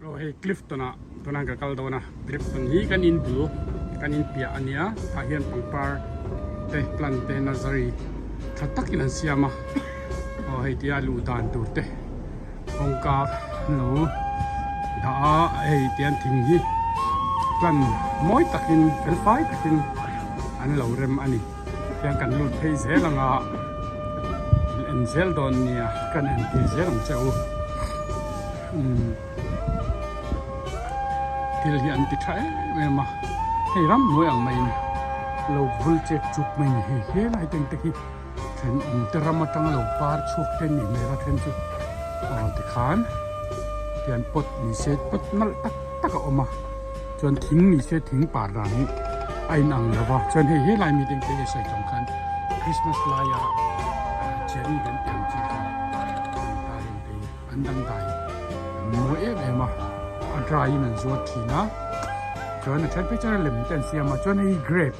ก็ให้คลิฟตัวนั้นก็กัลตัวนะคลิฟตัวนี้กันอินดูกันอินเปียอันเนี้ยพาเฮียนปังปาร์เตะพลันเตะนาซารีทัดตักอินันเสียมาก็ให้ที่อาลูดานดูเตะองกาหนูด่าให้ที่อันทิ้งฮีกันมอยตักินเป็นไฟตักินอันเหล่าเริ่มอันนี้ที่กันลูดให้เซลังอ่ะเอ็นเซลโดนเนี่ยกันเอ็นที่เซลังเจ้าที่เราเห็นติดใช้เมื่อมาให้รำหน่วยอังไม่เราบุลเจ็บจุกไม่เฮ้ยอะไรตั้งแต่กี้เห็นแต่รำมาตั้งเราปาร์ชุกเห็นนี่ไม่รักเห็นจุติขานเตียนปดมีเศษปดนั่นตักออกมาจนทิ้งมีเศษทิ้งป่าร้านไอ้นังแล้วว่าจนเฮ้ยอะไรมีตั้งแต่ใส่สำคัญคริสต์มาสลายเจนี่กันเต็มที่กันตาเห็นดีอันดังใดหน่วยเอ็มมาอันตรายมันสวดทีนะจนฉันไปเจอเล่มเต็มเสียมาจนให้เกรด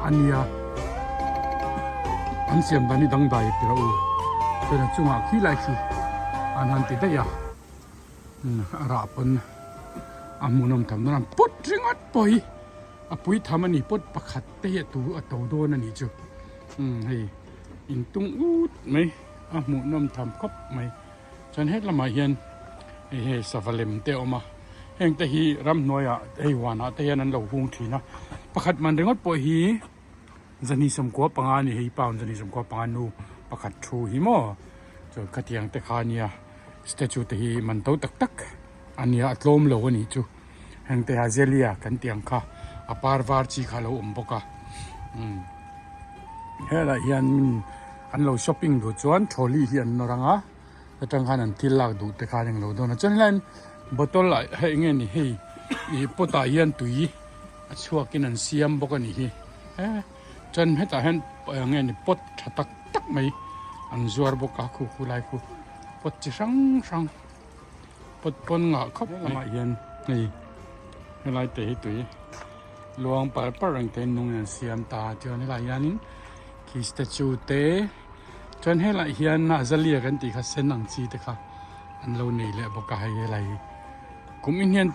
อันเนี้ยอันเสียมตอนนี้ดังใดเปล่าจนจุงอาขี้ไหลขี้อันนั้นติดได้ยาราปนอามุนมทำนั่นปุ๊ดริงอัดปอยปุยทำอันนี้ปุ๊ดประคัดเตะตัวตัวโดนอันนี้จูให้อินตุงอูดไหมอามุนมทำครบไหมจนเฮ็ดละมาเฮียนเฮ้สวรรค์เตะออกมาเฮงแต่ฮีรำน้อยเฮ้วานะแต่ยันนั้นเราหงทีนะประคัดมันเรื่องอัดปอยฮีจะนี่สมควรปังอันนี้ให้ป่าวจะนี่สมควรปังอันนู้ประคัดชูฮีโม่จนขัดยังแต่ขาเนี่ยสเตจูแต่ฮีมันโตตักอันนี้อัดลมโลวันนี้จูเฮงแต่ฮาเซเลียกันเตียงค่ะอปาร์วาร์ชีขาเราบกะเฮ้ยละยันอันเราช้อปปิ้งดูจวนโชลี่ยันนรังอ่ะแต่จังหันที่ลากดูแต่ขายังเราโดนจนเล่นบอตล์ให้เงี้ยนี่เฮ้ยปตายันตุยชัวกินอันเสียมบกันนี่เฮ้จนให้ตาเห็นเงี้ยนี่ปดตักไหมอันจวบกะคู่ไล่คู่ปดจิช่างปดปนงะครบมายันนี่ให้ไล่เตะตุยลวงปาร์รังเตนุ่งอันเสียมตาจนให้ไล่ยันคิสต์จูเตจนให้ไล่ยันน่าจะเลียกันตีข้าเส้นหนังจีเตค่ะอันเราเนี่ยแหละบกะให้ไล่กุมินยัน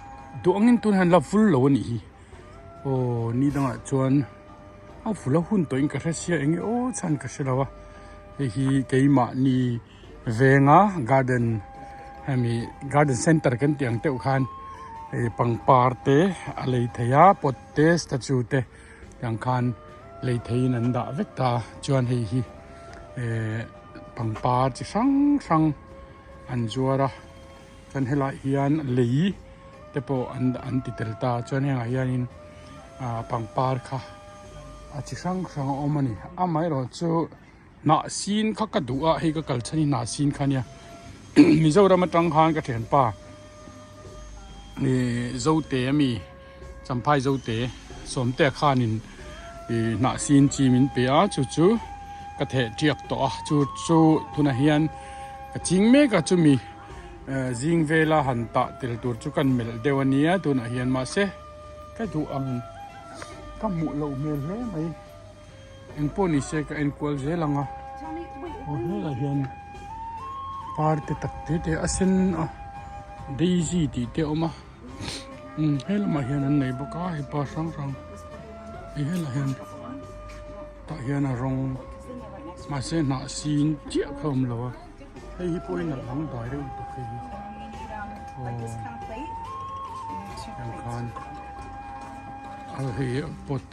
ดวงเงินตุนหันลับฟุลโลนี่โอ้นี่ดังจวนเอาฟุลหุ่นตัวเองก็เสียเองโอ้ฉันก็เสียแล้ววะเฮ้ยเกี่ยมานี่เวงาการ์เดนให้มีการ์เดนเซ็นเตอร์กันเตียงเตะขันปังปาร์เตอะไรเทียปอดเตสตัจูเตยังขันเลยเทียนันดาเวกตาจวนเฮ้ยปังปาร์จิช่างอันจัวระจนให้ละเฮียนเลยแต่พออันติดตาจนให้ละเฮียนปังปาร์ค่ะจิช่างออกมานี่ไม่รู้จูน่าซีนเขาก็ดูให้ก็กัลชนีน่าซีนคันเนี่ยมีเจ้าเรามาตั้งหางก็เห็นป่ะนี่เจ้าเต๋มีจำพายเจ้าเต๋สมแต่ข้านินน่าซีนจีมินเปียจู่ก็เทเจียกต่อจู่ทุนเฮียนก็จริงไหมก็จู่มีจิงเวลาหันตะเตลตัวจู่กันเมลเดวันนี้ทุนเฮียนมาเสก็ดูก็หมู่เราเมลเลยไหมเอ็งพวกนี้เสกเอ็งควรเจลังอ่ะโอ้เฮ้ยละเฮียนปาร์ตตักเตะอาเซนเดซี่ตีเตะออกมาเฮ้ยละมาเฮียนอันไหนบอกว่าให้ปาช่างเฮ้ยละเฮียนตาเฮียนรองมาเสนาซีนเจี๊ยบเขาไม่รู้เฮ้ยพวกนี้หลังต่อยได้อุตส่าห์โอ้ยังคันเอาเฮ้ยปด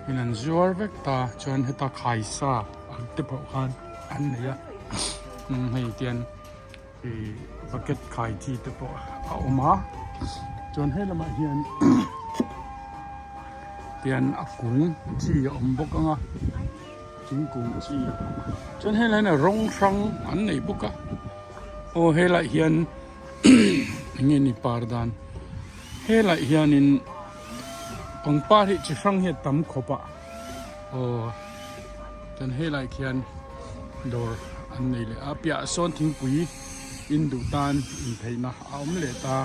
อินันจวร์เวกตาจนให้ตาขายซาอันเตปขันอันนี้ให้เตียนบักเก็ตขายที่เตปเอามาจนให้ละมาเฮียนเตียนอักกุ้งจีอมบกอ่ะจิงกุ้งจีจนให้ละเนี่ยร้องช่างอันไหนบกอ่ะโอ้ให้ละเฮียนเงี้ยนี่ปาร์ดานให้ละเฮียนินปังปาที่จะฟังเหตุตำขบะโอ้จนให้ลายเขียนดอร์อันนี้เลยอาเปียซ้อนทิ้งปุ๋ยอินดูตานอินไทยนะเอาไม่เลยตา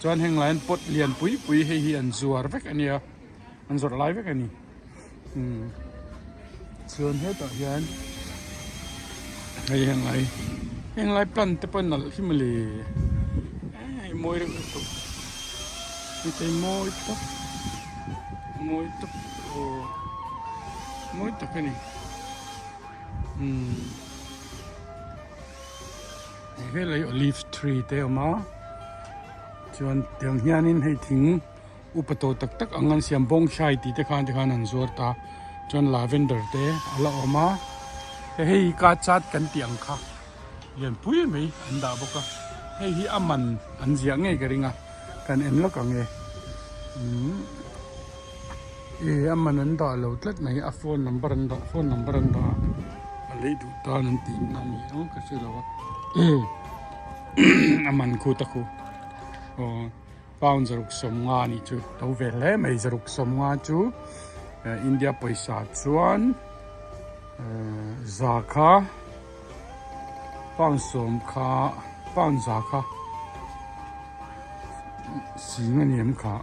จนแห่งหลายปดเลียนปุ๋ยให้เฮียนจัวร์เวกอันนี้อันสุดไลฟ์เวกอันนี้ส่วนให้ต่อเฮียนให้แห่งไรปลันแต่ปนนั่นที่มาเลย hei moi ri tu ni te moi tu o moi tu kani he lai olive tree te ma chuan tiang hianin hei thing upato tak tak angan siam bong shai ti te khan an zuar ta chuan lavender te ala oma hei ka chat kan tiang kha yan pui mai an da boka hei hi aman an zia nge ka ringa kan en lo ka nge aman an da lo tlat mai a phone number an da a le du ta nan ti na mi no ka se lo aman khu ta khu pound zaruk som nga ni chu to ve le mai zaruk som nga chu India paisa chuan zakha pound som kha pound zakha sing ani em kha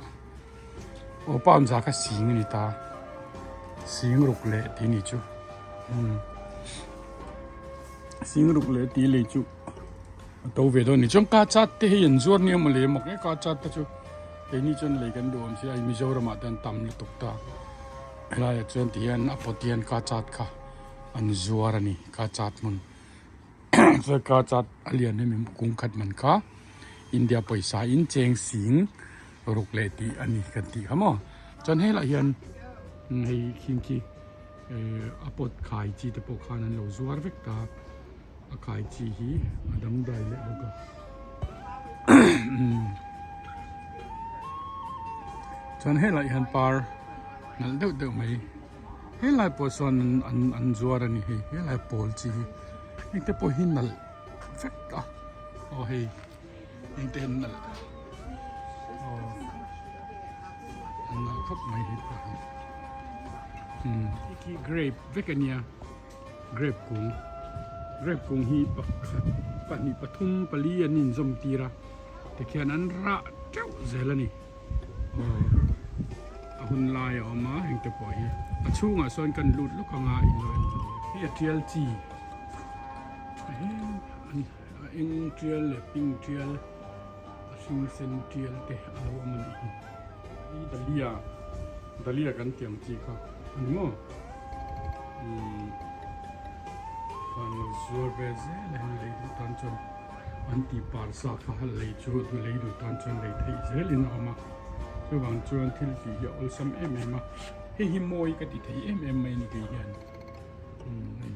o pound zakha sing ni ta sing ruk le ti ni chu sing ruk le ti le chu tàu về đó, trong cá chát thì hiện ruột nhiều mà lấy một cái cá chát đó chứ, cái này chân lấy cái đồ mà sẽ ai mi dâu mà đang tầm được ta, là chân tiền áp tiền cá chát cả, anh ruột này cá chát mình, rồi cá chát alien này mình cũng cắt mình cả, India paisa in cheng sing, rục lệ thì anh này cái gì hả chân hay là hiện hay khi khi áp khai chỉ để bộ khai anh lâu ruột vậy ta. Khai chi hi adam dai le boka chan he lai han par nal deuh mai he lai po son an zuar ani he lai pol chi hi te po hin nal fek ka o he ten nal o nal khop mai hi pa ki grape vegania grape kung Grab kung hi pani pathum pali anin zom tira te khian an ra teu zelani ahun lai oma heng te po hi achunga son kan lut lukanga in lo hi atrial chi in trial le ping trial asing sen trial te alo man hi dalia kan tiang chi kha ani mo Pan zurbeze lehen leidu tanchon anti parsa kahal leidu tu leidu tanchon leithei zelin ama so bang chuan thil ti hi olsam em he hi moi ka ti thei em mai ni ge hian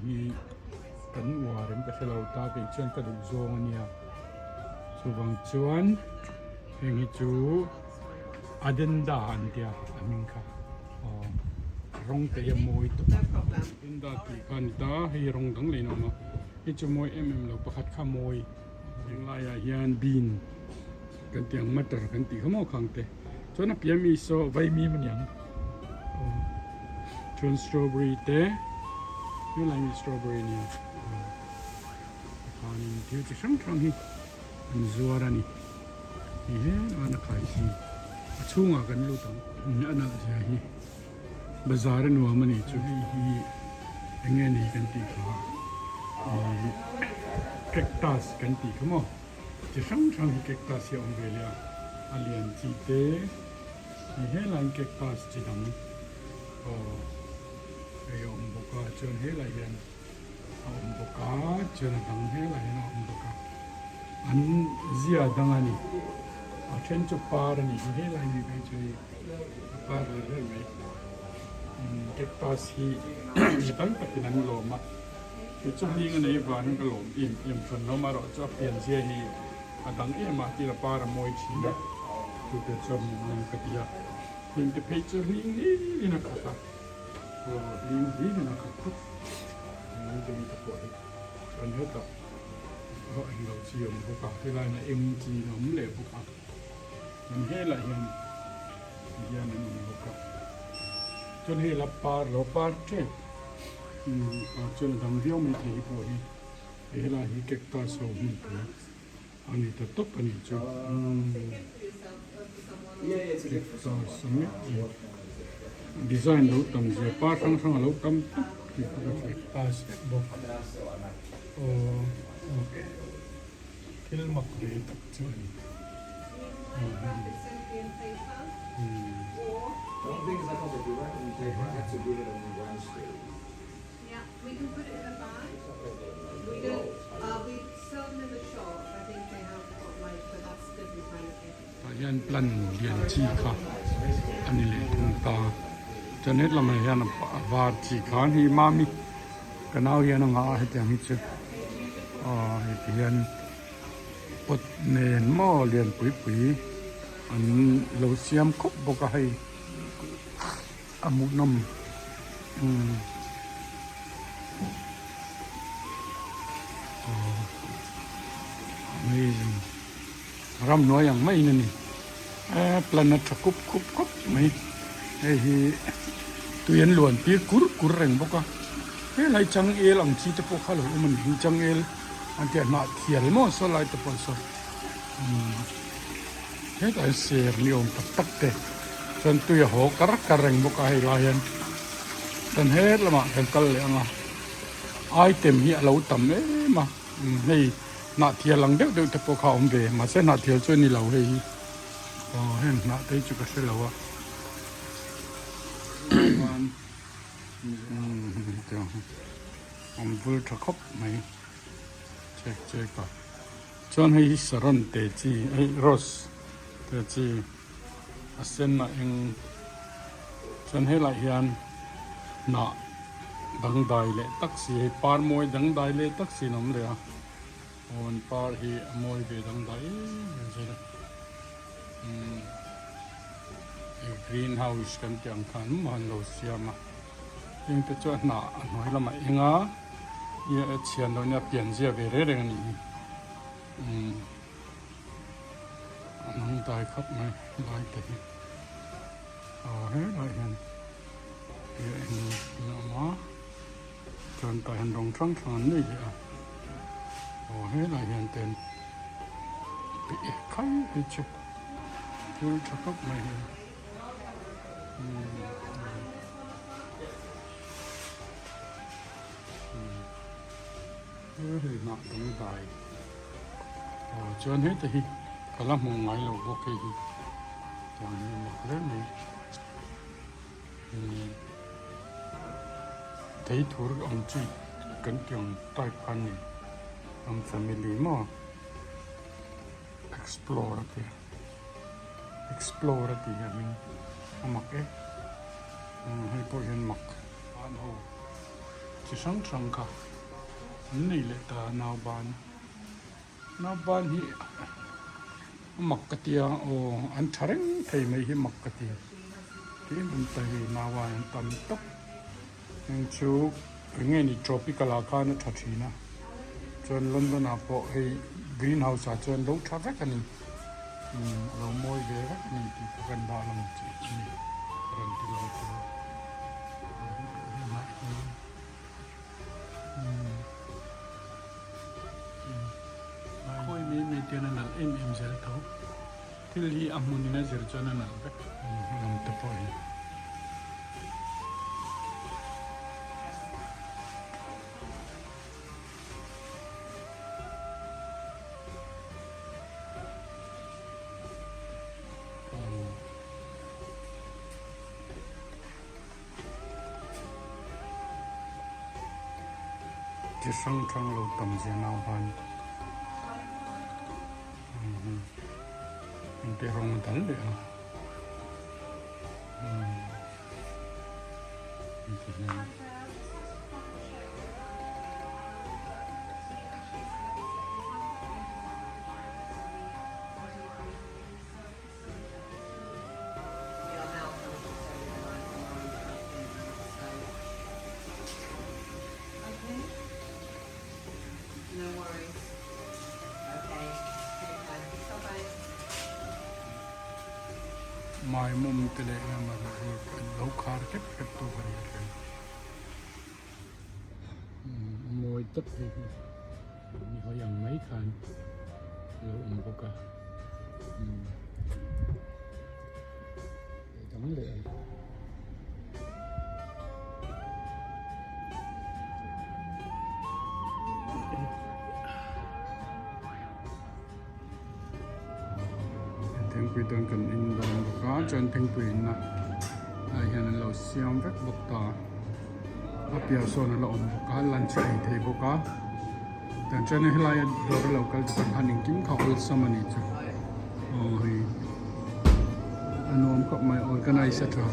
hi kan warem ka thelo ta ke chuan ka du zong ania so bang chuan heng hi chu adenda antia amin kha rong te moi to inda ti kan ta hi rong dang le no ma hi chu moi lo pakhat kha moi eng la ya hian bin kan tiang matar kan ti khamo khang te chona piami so vai mi man yang chon strawberry te you like me strawberry ni kan ti chi sang trang hi an zuara ni he ana khai si achunga kan lu tang ana ja hi bazaar nuwa mani chu hi enge ni kan ti kha cactus kan ti khamo chi sang sang hi cactus ya ongelia alien chi te hi he lan cactus chi dang ayom boka chon he la yan boka chon dang he la yan boka an zia dang ani a chen chu par ani he la ni be chui par le me cactus hi bang patinan loma chu chu hi ngane van ka lom im thon no ma ro chu pian sia hi adang e ma ti la para moi chi da tu te chom nan ka tia hin te pe chu hi ni na ka ta o hi na ka tu ni te mi ta ko hi an he ta ho anh lo chi om ko ka te la na em chi nom le ko ka man he la hian hian ni ko ka chon he la par lo par che chon dang riau mi hi po hi he la hi cactus so hi po ani ta top ani chu cactus so design lo tam je par sang sang lo tam ki cactus bo o thil mak de chu ani wrap it simply in paper, อืม or One thing is I thought if you wrap it in paper, I have to give it on Wednesday. yeah, we can put it in a bag. We don't. We sell them in the shop. I think they have got like, but that's different kind of thing. ตายันปลันเรียนจีค่ะอันนี้เลยถึงตาจะเน็ตละไม่ยันวาจีค่ะนี่มามีกันเอายันงาให้จังฮิตให้เรียนปดเนนหม้อเรียนปุ๋ยอันเราเสียมครบบอกให้อามุนำไม่รำน้อยอย่างไม่นั่นนี่ปลานัดคุบไม่ไอ้ตัวยันหลวนปีกุรแรงบอกว่าไรจังเอลอังชีตะพกเขาหรือมันหิจังเอลอันเดียนาเทียลมั้งสลายตะพอสเฮ้ยแต่เสียนี่องตักเตะจนตัวหัวกระแรงบอกให้ลายันจนเฮ็ดละมาเห็นกันเลยอ่ะไอเต็มเหี้ยเราต่ำเลยมาให้นาเทียลังเด็กตะพกเขาอมเบมาเส้นนาเทียช่วยนี่เราให้เห็นนาเตจุกเสเราอ่ะเดี๋ยวผมพูดทักคบไหมเช็คก่อนจนให้สรันเตจีไอ้โรสเตจีเส้นมาเองจนให้ละเอียนน่ะดังได้เลยตักสีให้ปาร์มวยดังได้เลยตักสีน้ำเลยอ่ะวันปาร์ให้มวยไปดังได้ยังไงนะกรีนเฮาส์กันจังขันมันเราเสียมายังจะจวนหนาหน่อยละมาเองอ่ะยังเชียนเราเนี่ยเปลี่ยนเสียไปเรื่อยๆนี่น้องตายครับไหมได้แต่เฮ้ยได้เห็นยังมาจนตายเห็นตรงช่องทางนี่อ่ะเฮ้ยได้เห็นเต็มไปใครไอ้ชุบพูดทักไหมเฮ้ยหนักตรงตายจนเฮ้ยแต่ก็ละมองไงเราโอเคอย่างนี้หมดแล้วนี่ที่ถูกองจีกันจังใต้พันนี่อง family มั้ง explore ที่อย่างนี้มักให้พวกเห็นมักบ้านเขาจะช่างค่ะนี่เลยตาหน้าบ้านที่มักกะเตียอันทารังไทยไม่ให้มักกะเตียที่มันไทยหน้าบ้านตันตกยังชูเงี้ยนี่ tropical อาการทัดทีนะจนลอนดอนพอให้กรีนเฮาส์จนเราทัดรักกันนี่เราโมยเบรักนี่ที่กันดาลังจีนี่รันที่เราตัวค่อยมีเตียนนั่นเอ็มเซลท้อที่ลีอามุนีน่าจะจนนั่นแบบน้ำตะปอยจะช่างเราต่ำเสียนาวันมันเป็นรองตันเลยNo worries. Okay. Bye-bye. ไม่มุมตะเลนะมาเราขาดเก็บตัวกันเลยมวยตัดเลยมีเขาอย่างไม่คันเราพวกจังเลย เ thing pui don kan in don boka chan thing pui na ai hian lo siam vek bok ta apia so na lo om boka lunch ai thei boka dan chan helai do local kan haning kim khol samani chu hi anom ko mai organizer tho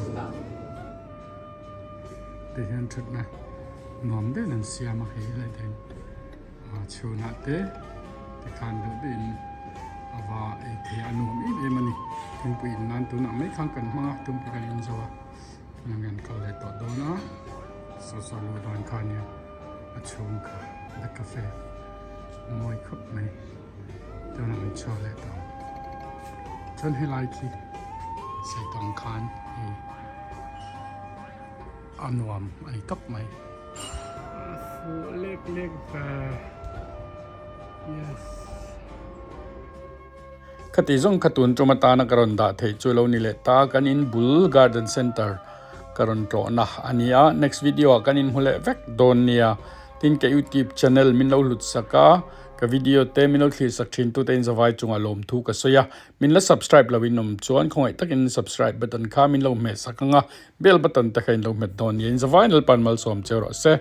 de hian thut na nom de nan siam a hei lai den chu na te kan do din ava ai the anom i mani thing pui nan tu na mai khang kan ma tum pi kan in zawa ngan kal le to do na so lo don kan ya a chung ka the cafe moi khop mai to na mình cho le to chon helai ki sai tong khan hi anom ai top mai fu lek va yes khati zong khatun chomata na karon da thei chulo ni le ta kan in Bull Garden Center karon tro na ania next video kan in hule vek don nia tin ke YouTube channel min lo lut saka ka video te min lo thli sak thin tu te in zawai chunga lom thu ka soya min la subscribe lawin nom chuan khoi takin subscribe button kha min lo me sakanga bell button ta khain lo met don yin zawai nal pan mal som chero se